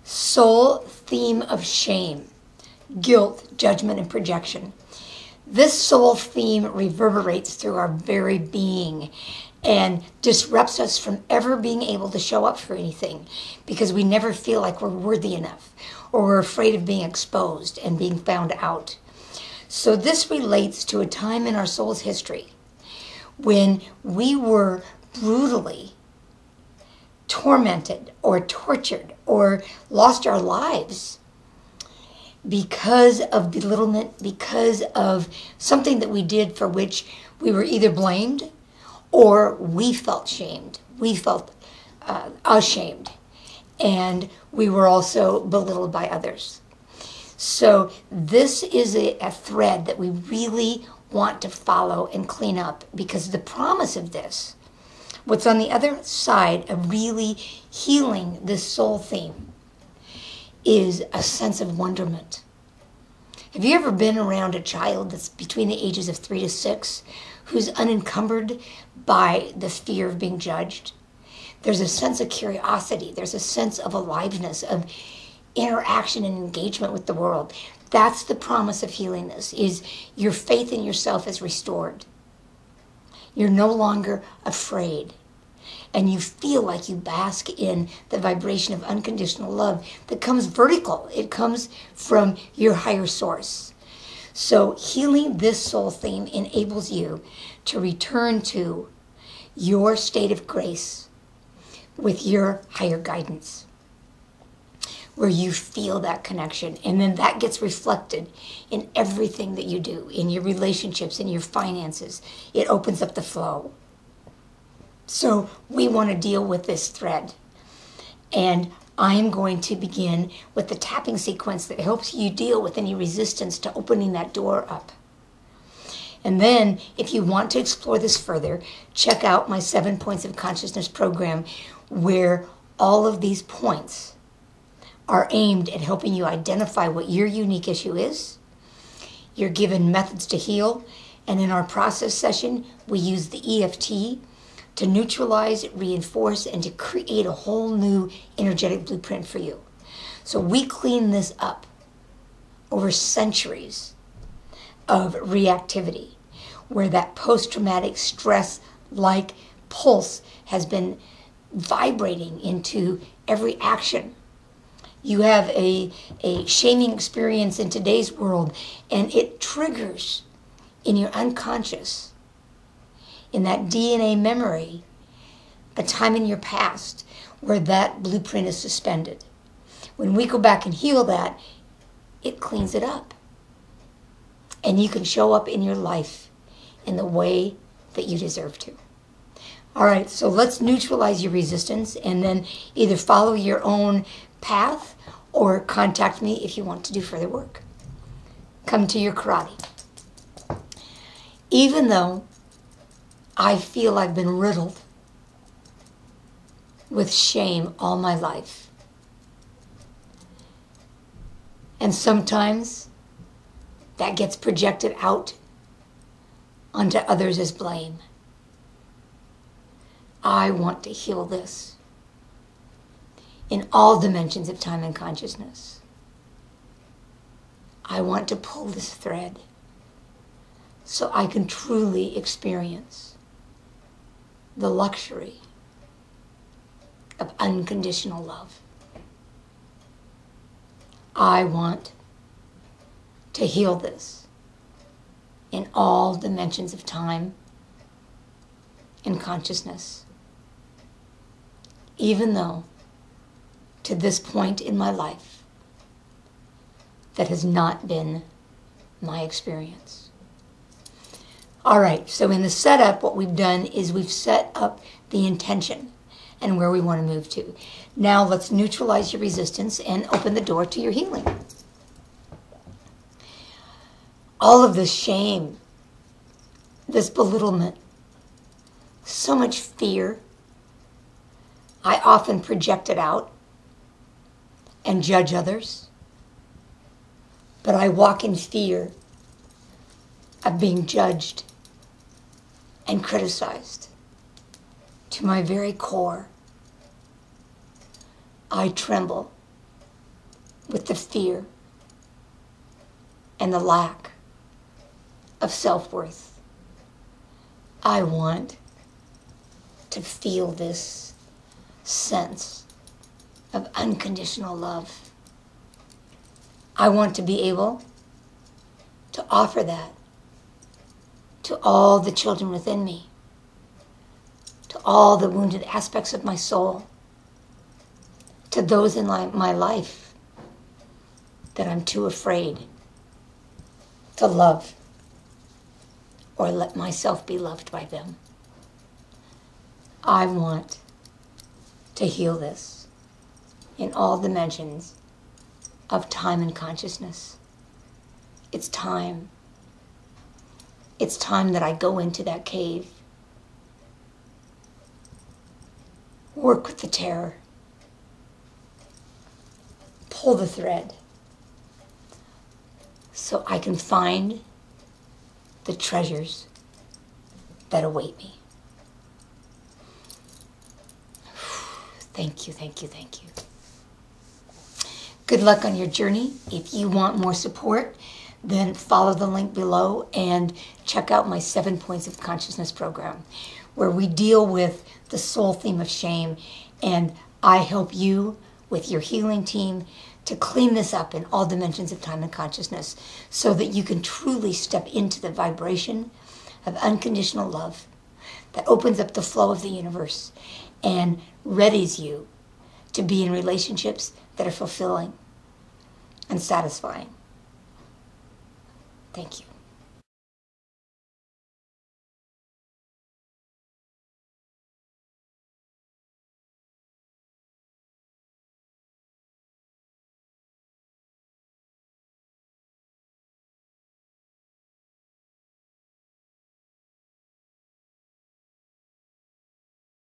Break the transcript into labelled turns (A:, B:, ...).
A: Soul theme of shame, guilt, judgment, and projection. This soul theme reverberates through our very being and disrupts us from ever being able to show up for anything because we never feel like we're worthy enough, or we're afraid of being exposed and being found out. So this relates to a time in our soul's history when we were brutally tormented or tortured or lost our lives because of belittlement, because of something that we did for which we were either blamed or we felt shamed. We felt ashamed, and we were also belittled by others. So this is a thread that we really want to follow and clean up, because the promise of this, what's on the other side of really healing this soul theme, is a sense of wonderment. Have you ever been around a child that's between the ages of 3 to 6 who's unencumbered by the fear of being judged? There's a sense of curiosity. There's a sense of aliveness, of interaction and engagement with the world. That's the promise of healing this, is your faith in yourself is restored. You're no longer afraid. And you feel like you bask in the vibration of unconditional love that comes vertical. It comes from your higher source. So healing this soul theme enables you to return to your state of grace with your higher guidance, where you feel that connection. And then that gets reflected in everything that you do, in your relationships, in your finances. It opens up the flow. So we want to deal with this thread. And I am going to begin with the tapping sequence that helps you deal with any resistance to opening that door up. And then, if you want to explore this further, check out my 7 Points of Consciousness program, where all of these points are aimed at helping you identify what your unique issue is. You're given methods to heal. And in our process session, we use the EFT to neutralize, reinforce, and to create a whole new energetic blueprint for you. So we clean this up over centuries of reactivity, where that post-traumatic stress-like pulse has been vibrating into every action. You have a shaming experience in today's world, and it triggers in your unconscious, in that DNA memory, a time in your past where that blueprint is suspended. When we go back and heal that, it cleans it up. And you can show up in your life in the way that you deserve to. All right, so let's neutralize your resistance and then either follow your own path or contact me if you want to do further work. Come to your karate. Even though I feel I've been riddled with shame all my life, and sometimes that gets projected out onto others as blame, I want to heal this in all dimensions of time and consciousness. I want to pull this thread so I can truly experience the luxury of unconditional love. I want to heal this in all dimensions of time and consciousness, even though to this point in my life that has not been my experience. All right, so in the setup, what we've done is we've set up the intention and where we want to move to. Now let's neutralize your resistance and open the door to your healing. All of this shame, this belittlement, so much fear, I often project it out and judge others. But I walk in fear of being judged and criticized. To my very core, I tremble with the fear and the lack of self-worth. I want to feel this sense of unconditional love. I want to be able to offer that to all the children within me, to all the wounded aspects of my soul, to those in my life that I'm too afraid to love or let myself be loved by them. I want to heal this in all dimensions of time and consciousness. It's time. It's time that I go into that cave, work with the terror, pull the thread, so I can find the treasures that await me. Thank you, thank you, thank you. Good luck on your journey. If you want more support, then follow the link below and check out my 7 Points of Consciousness program, where we deal with the soul theme of shame, and I help you with your healing team to clean this up in all dimensions of time and consciousness so that you can truly step into the vibration of unconditional love that opens up the flow of the universe and readies you to be in relationships that are fulfilling and satisfying. Thank you.